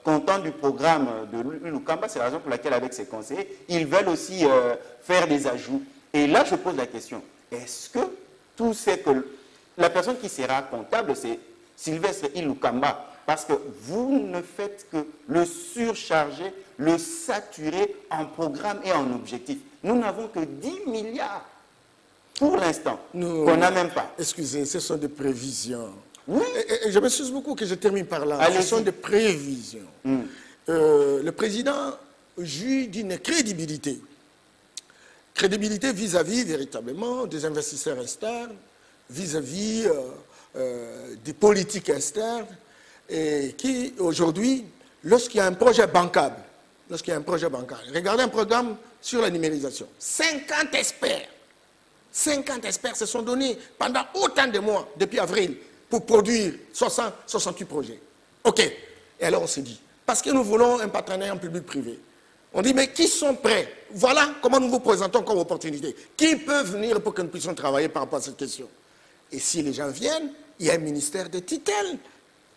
content du programme de Lukamba? C'est la raison pour laquelle, avec ses conseillers, ils veulent aussi faire des ajouts. Et là, je pose la question, est-ce que tout ce que... La personne qui sera comptable, c'est Sylvestre Ilukamba, parce que vous ne faites que le surcharger, le saturer en programme et en objectif. Nous n'avons que 10 milliards pour l'instant, qu'on n'a même pas. Excusez, ce sont des prévisions. Oui. Et je m'excuse beaucoup que je termine par là. Ce sont des prévisions. Le président jouit d'une crédibilité. Crédibilité vis-à-vis véritablement des investisseurs externes, vis-à-vis des politiques externes, et qui aujourd'hui, lorsqu'il y a un projet bancable, regardez un programme sur la numérisation, 50 experts se sont donnés pendant autant de mois, depuis avril, pour produire 68 projets. OK. Et alors on s'est dit, parce que nous voulons un partenariat public-privé, On dit, mais qui sont prêts? Voilà comment nous vous présentons comme opportunité. Qui peut venir pour que nous puissions travailler par rapport à cette question? Et si les gens viennent, il y a un ministère de tutelle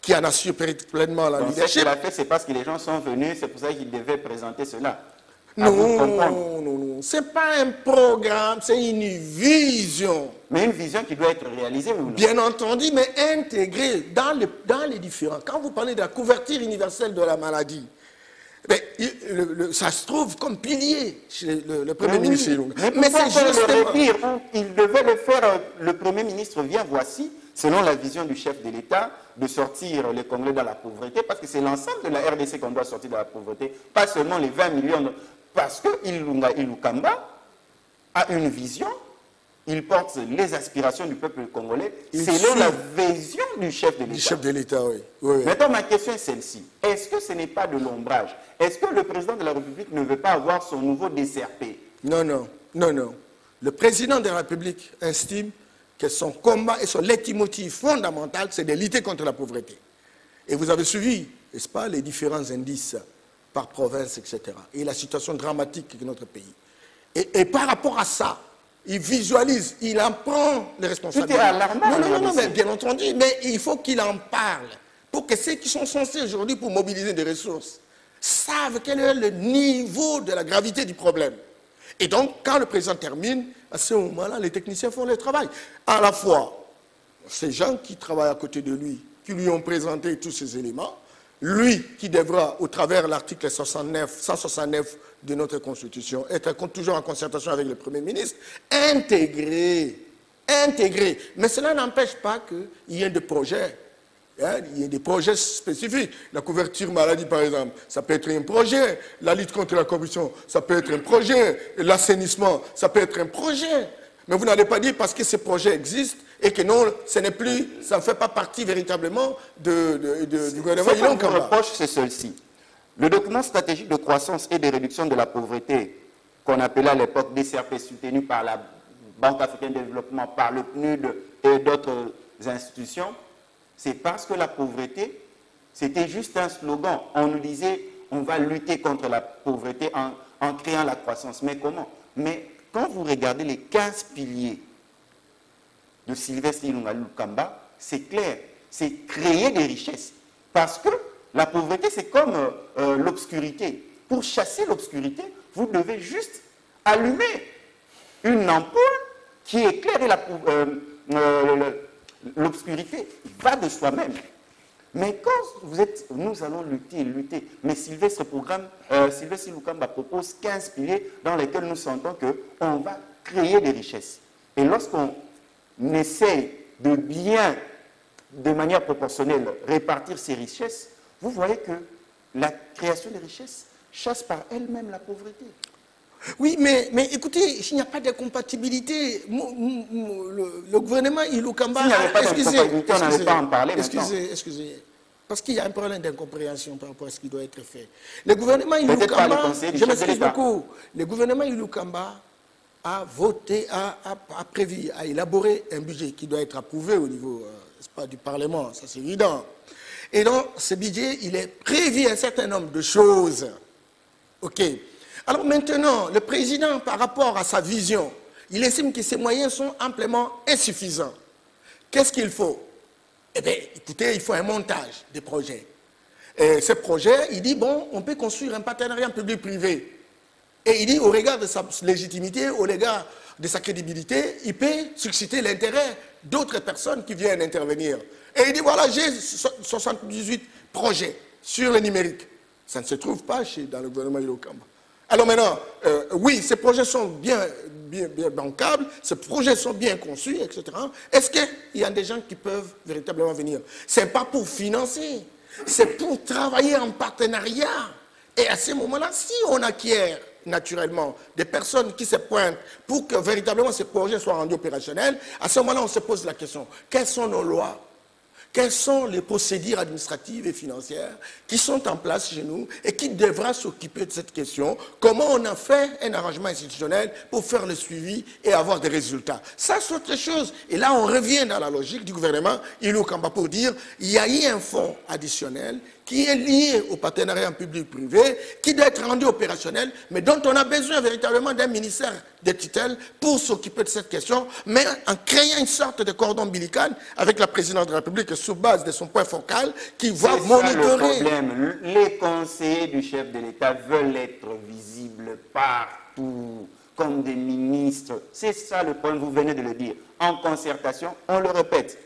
qui en assure pleinement la leadership. Ce qu'il a fait, c'est parce que les gens sont venus, c'est pour ça qu'il devait présenter cela. Non, ce n'est pas un programme, c'est une vision. Mais une vision qui doit être réalisée ou non? Bien entendu, mais intégrée dans les différents. Quand vous parlez de la couverture universelle de la maladie, mais, ça se trouve comme pilier chez le Premier ministre. Mais c'est justement... Il devait le faire, le Premier ministre vient, voici, selon la vision du chef de l'État, de sortir les Congolais dans la pauvreté, parce que c'est l'ensemble de la RDC qu'on doit sortir de la pauvreté, pas seulement les 20 millions, parce que Ilukamba a une vision, il porte les aspirations du peuple congolais, selon la vision du chef de l'État. Du chef de l'État, oui. Maintenant, ma question est celle-ci. Est-ce que ce n'est pas de l'ombrage? Est-ce que le président de la République ne veut pas avoir son nouveau DCRP? Non. Le président de la République estime que son combat et son leitmotiv fondamental, c'est de lutter contre la pauvreté. Et vous avez suivi, n'est-ce pas, les différents indices par province, etc. Et la situation dramatique de notre pays. Et par rapport à ça, il visualise, il en prend les responsabilités. Tout est alarmant. Non, mais bien entendu, mais il faut qu'il en parle pour que ceux qui sont censés aujourd'hui pour mobiliser des ressources savent quel est le niveau de la gravité du problème. Et donc, quand le président termine, à ce moment-là, les techniciens font leur travail. À la fois, ces gens qui travaillent à côté de lui, qui lui ont présenté tous ces éléments, lui qui devra, au travers de l'article 169 de notre Constitution, être toujours en concertation avec le Premier ministre, intégrer. Mais cela n'empêche pas qu'il y ait des projets. Il y a des projets spécifiques. La couverture maladie, par exemple, ça peut être un projet. La lutte contre la corruption, ça peut être un projet. L'assainissement, ça peut être un projet. Mais vous n'allez pas dire parce que ces projets existent et que non, ça ne fait pas partie véritablement du gouvernement. Ce qu'on vous reproche, c'est ceci. Le document stratégique de croissance et de réduction de la pauvreté, qu'on appelait à l'époque DCRP, soutenu par la Banque africaine de développement, par le PNUD et d'autres institutions, c'est parce que la pauvreté, c'était juste un slogan. On nous disait, on va lutter contre la pauvreté en créant la croissance. Mais comment? Mais quand vous regardez les 15 piliers de Sylvestre Ilunga Lukamba, c'est clair, c'est créer des richesses. Parce que la pauvreté, c'est comme l'obscurité. Pour chasser l'obscurité, vous devez juste allumer une ampoule qui éclaire l'obscurité. Va de soi-même. Mais quand vous êtes, nous allons lutter. Mais Sylvestre Ilukamba propose 15 piliers dans lesquels nous sentons qu'on va créer des richesses. Et lorsqu'on essaie de manière proportionnelle, répartir ces richesses, vous voyez que la création des richesses chasse par elle-même la pauvreté. Oui, mais écoutez, il n'y a pas de compatibilité. Le gouvernement Ilukamba... S'il n'y avait pas de compatibilité, on n'allait pas en parler maintenant. Excusez. Parce qu'il y a un problème d'incompréhension par rapport à ce qui doit être fait. Le gouvernement Ilukamba... Je m'excuse beaucoup. Le gouvernement Ilukamba a voté, a prévu, a élaboré un budget qui doit être approuvé au niveau du Parlement, ça c'est évident. Et donc, ce budget, il est prévu un certain nombre de choses. OK. Alors maintenant, le président, par rapport à sa vision, il estime que ses moyens sont amplement insuffisants. Qu'est-ce qu'il faut? Eh bien, écoutez, il faut un montage des projets. Et ce projet, il dit, bon, on peut construire un partenariat public-privé. Et il dit, au regard de sa légitimité, au regard de sa crédibilité, il peut susciter l'intérêt d'autres personnes qui viennent intervenir. Et il dit, voilà, j'ai 78 projets sur le numérique. Ça ne se trouve pas dans le gouvernement Ilukamba. Alors maintenant, oui, ces projets sont bien bancables, ces projets sont bien conçus, etc. Est-ce qu'il y a des gens qui peuvent véritablement venir? Ce n'est pas pour financer, c'est pour travailler en partenariat. Et à ce moment-là, si on acquiert naturellement des personnes qui se pointent pour que véritablement ces projets soient rendus opérationnels, à ce moment-là, on se pose la question, quelles sont nos lois? Quelles sont les procédures administratives et financières qui sont en place chez nous et qui devra s'occuper de cette question? Comment on a fait un arrangement institutionnel pour faire le suivi et avoir des résultats? Ça, c'est autre chose. Et là, on revient dans la logique du gouvernement Ilukamba pour dire qu'il y a eu un fonds additionnel qui est lié au partenariat public-privé, qui doit être rendu opérationnel, mais dont on a besoin véritablement d'un ministère de tutelle pour s'occuper de cette question, mais en créant une sorte de cordon ombilical avec la présidente de la République sur base de son point focal qui va monitorer. C'est ça le problème. Les conseillers du chef de l'État veulent être visibles partout, comme des ministres. C'est ça le problème, vous venez de le dire. En concertation, on le répète,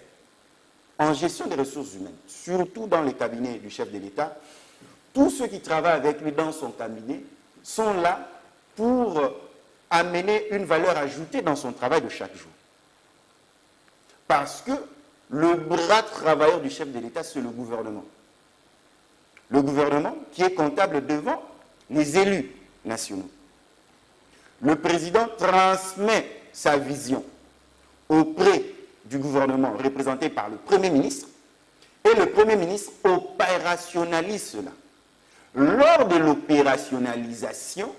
en gestion des ressources humaines, surtout dans les cabinets du chef de l'État, tous ceux qui travaillent avec lui dans son cabinet sont là pour amener une valeur ajoutée dans son travail de chaque jour. Parce que le bras travailleur du chef de l'État, c'est le gouvernement. Le gouvernement qui est comptable devant les élus nationaux. Le président transmet sa vision auprès du gouvernement représenté par le Premier ministre et le Premier ministre opérationnalise cela. Lors de l'opérationnalisation,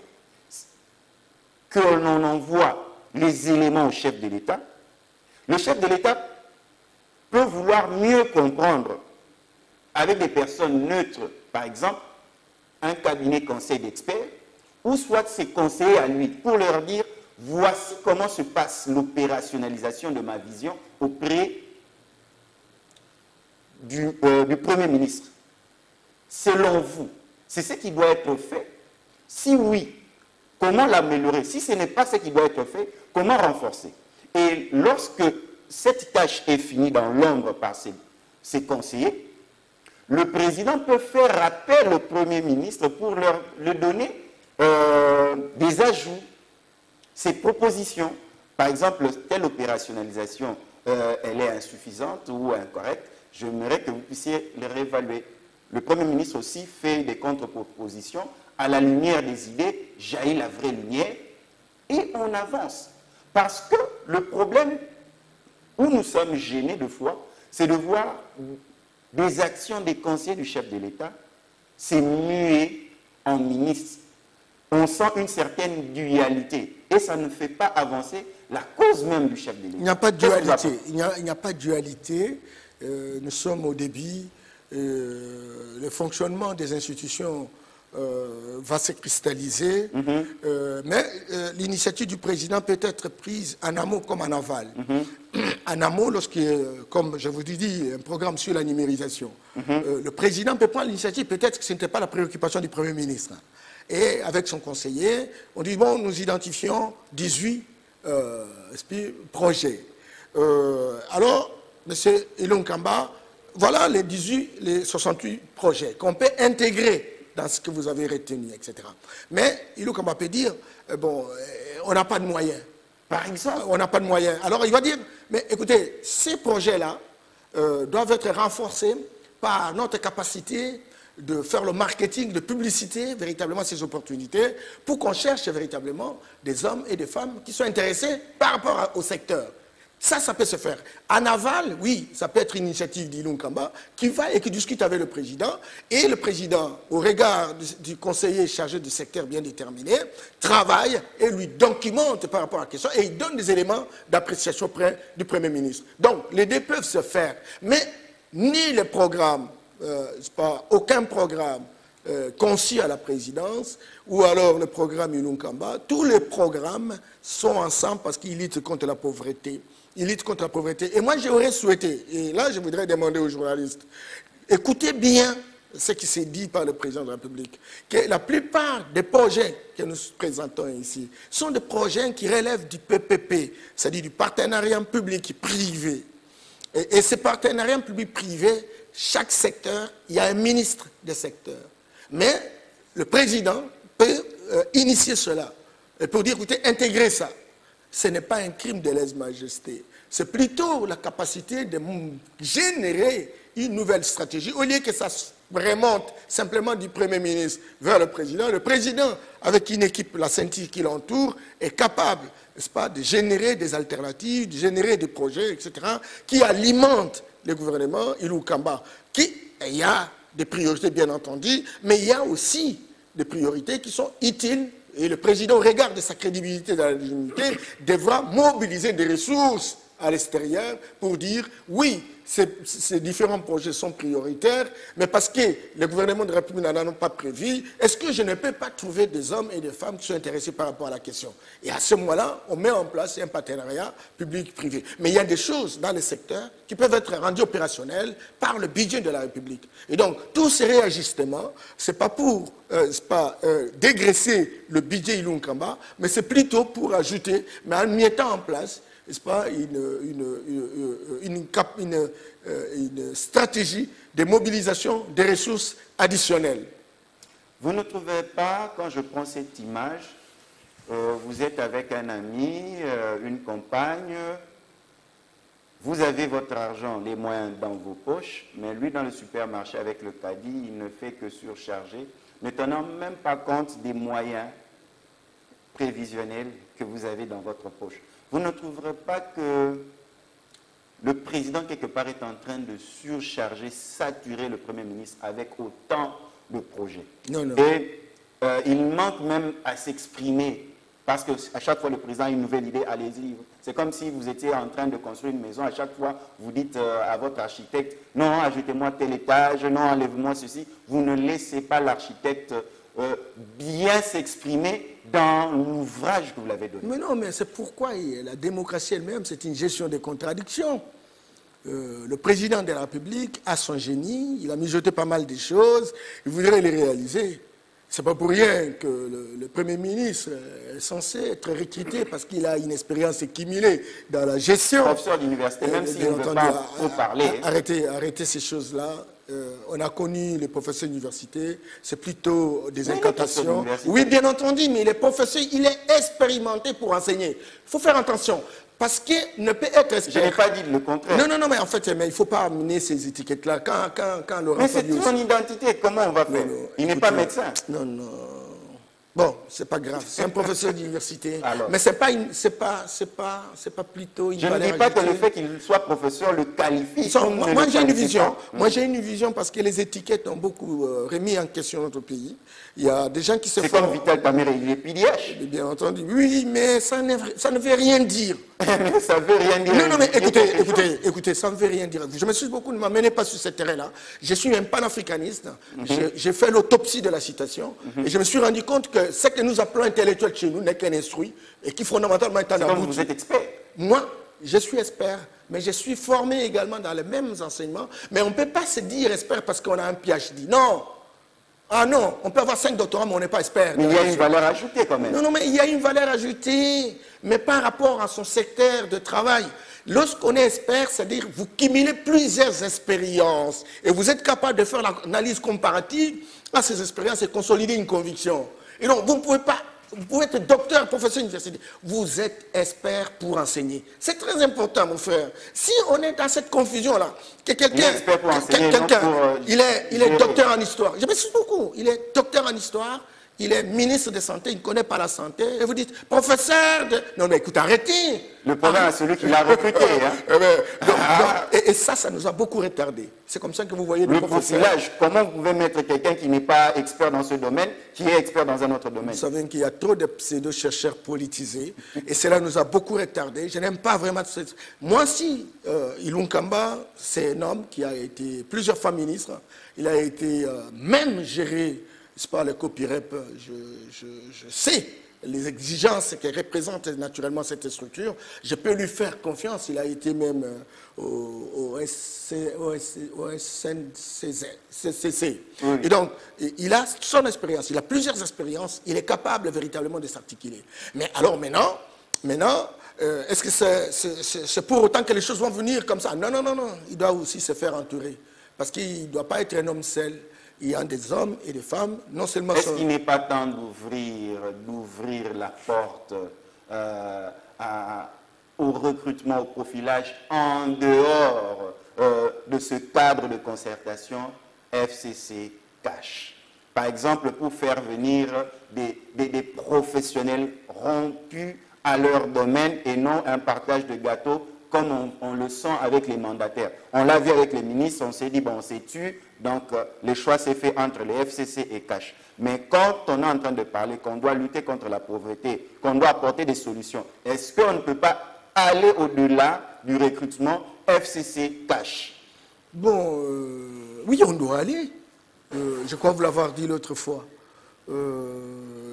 que l'on envoie les éléments au chef de l'État, le chef de l'État peut vouloir mieux comprendre avec des personnes neutres, par exemple, un cabinet conseil d'experts, ou soit ses conseillers à lui, pour leur dire, voici comment se passe l'opérationnalisation de ma vision auprès du Premier ministre. Selon vous, c'est ce qui doit être fait? Si oui, comment l'améliorer? Si ce n'est pas ce qui doit être fait, comment renforcer? Et lorsque cette tâche est finie dans l'ombre par ses conseillers, le président peut faire appel au Premier ministre pour leur donner des ajouts, ses propositions. Par exemple, telle opérationnalisation, elle est insuffisante ou incorrecte, j'aimerais que vous puissiez les réévaluer. Le Premier ministre aussi fait des contre-propositions. À la lumière des idées, jaillit la vraie lumière et on avance. Parce que le problème où nous sommes gênés de fois, c'est de voir des actions des conseillers du chef de l'État, c'est muet en ministre. On sent une certaine dualité et ça ne fait pas avancer la cause même du chef de l'État. Il n'y a pas de dualité. Il n'y a pas de dualité. Nous sommes au début. Le fonctionnement des institutions va se cristalliser, mais l'initiative du président peut être prise en amont comme en aval. En amont, comme je vous ai dit, un programme sur la numérisation, le président peut prendre l'initiative, peut-être que ce n'était pas la préoccupation du Premier ministre. Et avec son conseiller, on dit, bon, nous identifions 18 projets. Alors, M. Ilunga Kamba, voilà les 68 projets qu'on peut intégrer dans ce que vous avez retenu, etc. Mais Ilunga Kamba peut dire, bon, on n'a pas de moyens. Par exemple, on n'a pas de moyens. Alors il va dire, mais écoutez, ces projets-là doivent être renforcés par notre capacité de faire le marketing, de publicité, véritablement ces opportunités, pour qu'on cherche véritablement des hommes et des femmes qui sont intéressés par rapport au secteur. Ça peut se faire. En aval, oui, ça peut être une initiative d'Ilunga Kamba qui va et qui discute avec le président. Et le président, au regard du conseiller chargé du secteur bien déterminé, travaille et lui documente par rapport à la question et il donne des éléments d'appréciation auprès du Premier ministre. Donc, les deux peuvent se faire. Mais ni le programme, aucun programme conçu à la présidence, ou alors le programme Ilunga Kamba, tous les programmes sont ensemble parce qu'ils luttent contre la pauvreté. Ils luttent contre la pauvreté. Et moi, j'aurais souhaité, et là, je voudrais demander aux journalistes, écoutez bien ce qui s'est dit par le président de la République, que la plupart des projets que nous présentons ici sont des projets qui relèvent du PPP, c'est-à-dire du partenariat public-privé. Et ces partenariats public-privé, chaque secteur, il y a un ministre de secteur. Mais le président peut initier cela. Et pour dire, écoutez, intégrez ça. Ce n'est pas un crime de lèse-majesté. C'est plutôt la capacité de générer une nouvelle stratégie. Au lieu que ça remonte simplement du Premier ministre vers le président, avec une équipe, la ceinture qui l'entoure, est capable, n'est-ce pas, de générer des alternatives, de générer des projets, etc., qui alimentent le gouvernement Ilunga Kamba. Il y a des priorités, bien entendu, mais il y a aussi des priorités qui sont utiles. Et le président, au regard de sa crédibilité dans la légitimité, devra mobiliser des ressources à l'extérieur pour dire oui, ces différents projets sont prioritaires, mais parce que le gouvernement de la République n'en a pas prévu, est-ce que je ne peux pas trouver des hommes et des femmes qui sont intéressés par rapport à la question? Et à ce moment-là, on met en place un partenariat public-privé. Mais il y a des choses dans le secteur qui peuvent être rendues opérationnelles par le budget de la République. Et donc, tous ces réajustements, ce n'est pas pour dégraisser le budget Ilunkamba, mais c'est plutôt pour ajouter, mais en mettant en place, n'est-ce pas, une stratégie de mobilisation des ressources additionnelles. Vous ne trouvez pas, quand je prends cette image, vous êtes avec un ami, une compagne, vous avez votre argent, les moyens dans vos poches, mais lui dans le supermarché avec le caddie, il ne fait que surcharger, ne tenant même pas compte des moyens prévisionnels que vous avez dans votre poche. Vous ne trouverez pas que le président, quelque part, est en train de surcharger, saturer le Premier ministre avec autant de projets? Non, non. Et il manque même à s'exprimer, parce qu'à chaque fois, le président a une nouvelle idée, allez-y. C'est comme si vous étiez en train de construire une maison, à chaque fois, vous dites à votre architecte, non, ajoutez-moi tel étage, non, enlève-moi ceci. Vous ne laissez pas l'architecte bien s'exprimer dans l'ouvrage que vous l'avez donné. Mais non, mais c'est pourquoi la démocratie elle-même, c'est une gestion des contradictions. Le président de la République a son génie, il a mijoté pas mal de choses, il voudrait les réaliser. C'est pas pour rien que le Premier ministre est censé être recruté parce qu'il a une expérience accumulée dans la gestion. Professeur d'université, même s'il ne veut pas trop parler. Arrêtez ces choses-là. On a connu les professeurs d'université, c'est plutôt des incantations. Oui, bien entendu, mais les professeurs, il est expérimenté pour enseigner. Il faut faire attention, parce qu'il ne peut être expert. Je n'ai pas dit le contraire. Non, non, non, mais en fait, il ne faut pas amener ces étiquettes-là. Quand Laurent mais c'est son identité, comment on va faire? Il n'est pas médecin. Non, non. Bon, c'est pas grave, c'est un professeur d'université. Mais c'est pas plutôt une valeur ajoutée. Je ne dis pas que le fait qu'il soit professeur le qualifie. Moi j'ai une vision. Moi j'ai une vision parce que les étiquettes ont beaucoup remis en question notre pays. Il y a des gens qui se font... C'est comme Vital Kamerhe, il est PDH. Bien entendu. Oui, mais ça ne veut rien dire. Ça ne veut rien dire. Non, non, mais écoutez, ça ne veut rien dire. Je me suis beaucoup, ne m'amenez pas sur ce terrain-là. Je suis un panafricaniste. J'ai fait l'autopsie de la citation et je me suis rendu compte que ce que nous appelons intellectuel chez nous n'est qu'un instruit et qui fondamentalement est un abouti. Vous êtes expert. Moi, je suis expert, mais je suis formé également dans les mêmes enseignements. Mais on ne peut pas se dire expert parce qu'on a un PhD. Non. Ah non, on peut avoir 5 doctorats, mais on n'est pas expert. Mais il y a une valeur ajoutée quand même. Non, non, mais il y a une valeur ajoutée, mais par rapport à son secteur de travail. Lorsqu'on est expert, c'est-à-dire vous cumulez plusieurs expériences et vous êtes capable de faire l'analyse comparative à ces expériences et consolider une conviction. Et donc, vous ne pouvez pas... Vous pouvez être docteur, professeur universitaire. Vous êtes expert pour enseigner. C'est très important, mon frère. Si on est dans cette confusion-là, que quelqu'un... Il est docteur en histoire. Je me suis beaucoup. Il est docteur en histoire. Il est ministre de Santé. Il ne connaît pas la santé. Et vous dites, professeur de... Non, mais écoute, arrêtez. Le problème, c'est celui qui l'a recruté. Et ça nous a beaucoup retardé. C'est comme ça que vous voyez le profilage. Comment vous pouvez mettre quelqu'un qui n'est pas expert dans ce domaine, qui est expert dans un autre domaine? Vous savez qu'il y a trop de pseudo-chercheurs politisés et cela nous a beaucoup retardé. Je n'aime pas vraiment... Moi, si Ilunkamba, c'est un homme qui a été plusieurs fois ministre, il a été même géré par le copyrep, je sais les exigences que représente naturellement cette structure. Je peux lui faire confiance. Il a été même au SNCC. Oui. Et donc, il a son expérience. Il a plusieurs expériences. Il est capable véritablement de s'articuler. Mais alors maintenant, est-ce que c'est pour autant que les choses vont venir comme ça? Non, non, non, non. Il doit aussi se faire entourer. Parce qu'il ne doit pas être un homme seul. Il y a des hommes et des femmes, non seulement... Est-ce qu'il n'est pas temps d'ouvrir la porte au recrutement, au profilage en dehors de ce cadre de concertation FCC-CACH? Par exemple, pour faire venir des professionnels rompus à leur domaine et non un partage de gâteaux comme on le sent avec les mandataires. On l'a vu avec les ministres, on s'est dit, bon, on s'est tué, donc le choix s'est fait entre les FCC et CACH. Mais quand on est en train de parler qu'on doit lutter contre la pauvreté, qu'on doit apporter des solutions, est-ce qu'on ne peut pas aller au-delà du recrutement FCC Cash? Bon, oui, on doit aller. Je crois vous l'avoir dit l'autre fois.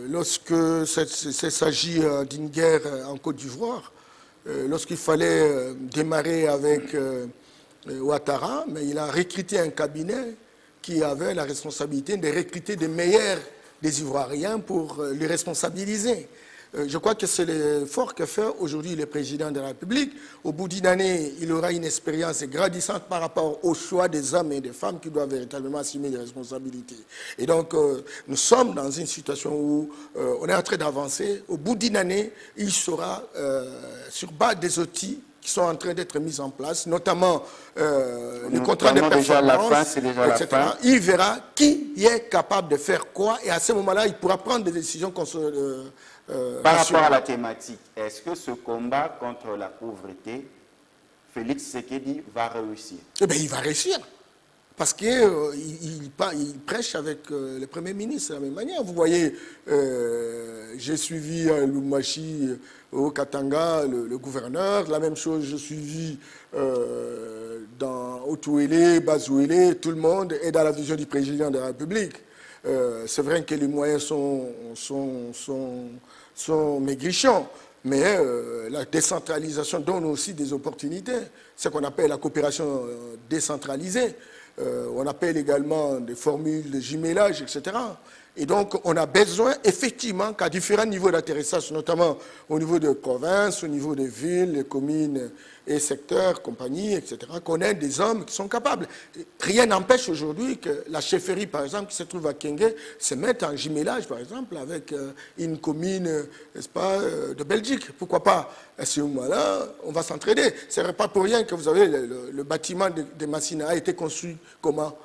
Lorsque s'agit d'une guerre en Côte d'Ivoire, lorsqu'il fallait démarrer avec Ouattara, mais il a recruté un cabinet qui avait la responsabilité de recruter des meilleurs des Ivoiriens pour les responsabiliser. Je crois que c'est l'effort que fait aujourd'hui le président de la République. Au bout d'une année, il aura une expérience grandissante par rapport au choix des hommes et des femmes qui doivent véritablement assumer les responsabilités. Et donc, nous sommes dans une situation où on est en train d'avancer. Au bout d'une année, il sera sur base des outils qui sont en train d'être mis en place, notamment le contrat de performance, etc. Il verra qui est capable de faire quoi, et à ce moment-là, il pourra prendre des décisions par rapport à la thématique, est-ce que ce combat contre la pauvreté, Félix Tshisekedi va réussir? Eh bien, il va réussir. Parce qu'il prêche avec le Premier ministre de la même manière. Vous voyez, j'ai suivi Lumumbashi au Katanga, le gouverneur. La même chose, j'ai suivi dans Otuele, Bazouele, tout le monde est dans la vision du président de la République. C'est vrai que les moyens sont maigrichons, mais la décentralisation donne aussi des opportunités. C'est ce qu'on appelle la coopération décentralisée. On appelle également des formules de jumelage, etc. Et donc, on a besoin, effectivement, qu'à différents niveaux d'atterrissage, notamment au niveau de provinces, au niveau des villes, des communes et secteurs, compagnies, etc., qu'on ait des hommes qui sont capables. Rien n'empêche aujourd'hui que la chefferie, par exemple, qui se trouve à Kenge, se mette en jumelage, par exemple, avec une commune, n'est-ce pas, de Belgique. Pourquoi pas? À ce moment-là, on va s'entraider. Ce n'est pas pour rien que vous avez le bâtiment de Massina a été construit comment?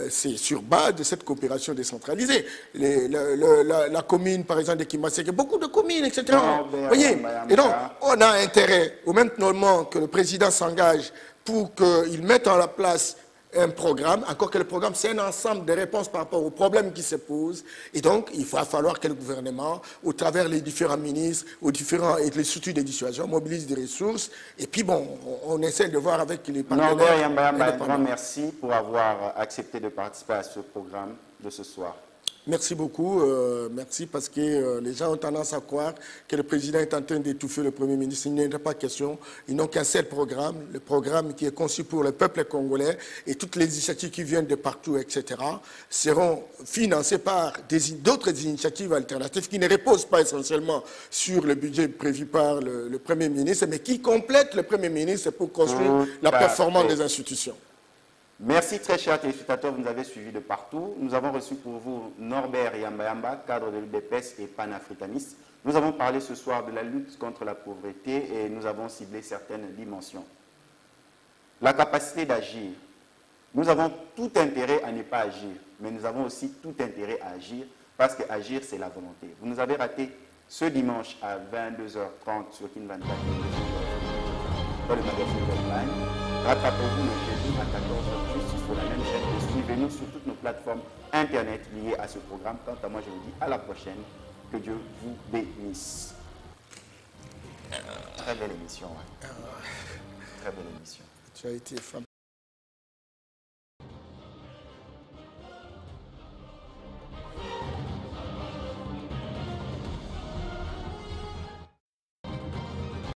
C'est sur base de cette coopération décentralisée. La commune, par exemple, de Kimaseke, beaucoup de communes, etc. Vous voyez? Et donc, on a intérêt, au même moment que le président s'engage pour qu'il mette en place un programme, encore que le programme, c'est un ensemble de réponses par rapport aux problèmes qui se posent. Et donc, il va falloir que le gouvernement, au travers les différents ministres, et les structures de dissuasion, mobilise des ressources. Et puis, bon, on essaie de voir avec les partenaires. Norbert Yamba, un grand merci pour avoir accepté de participer à ce programme de ce soir. Merci beaucoup. Merci parce que les gens ont tendance à croire que le président est en train d'étouffer le Premier ministre. Il n'est pas question. Ils n'ont qu'un seul programme, le programme qui est conçu pour le peuple congolais, et toutes les initiatives qui viennent de partout, etc., seront financées par d'autres initiatives alternatives qui ne reposent pas essentiellement sur le budget prévu par le Premier ministre, mais qui complètent le Premier ministre pour construire la performance des institutions. Merci très chers téléspectateurs, vous nous avez suivis de partout. Nous avons reçu pour vous Norbert Yamba, cadre de l'UDPS et panafricaniste. Nous avons parlé ce soir de la lutte contre la pauvreté et nous avons ciblé certaines dimensions. La capacité d'agir. Nous avons tout intérêt à ne pas agir, mais nous avons aussi tout intérêt à agir parce que agir, c'est la volonté. Vous nous avez raté ce dimanche à 22h30 sur Kin 24 dans le magazine Goldline. Rattrapez-vous le jeudi à 14h sur la même chaîne et suivez-nous sur toutes nos plateformes internet liées à ce programme. Quant à moi, je vous dis à la prochaine. Que Dieu vous bénisse. Très belle émission. Très belle émission. Tu as été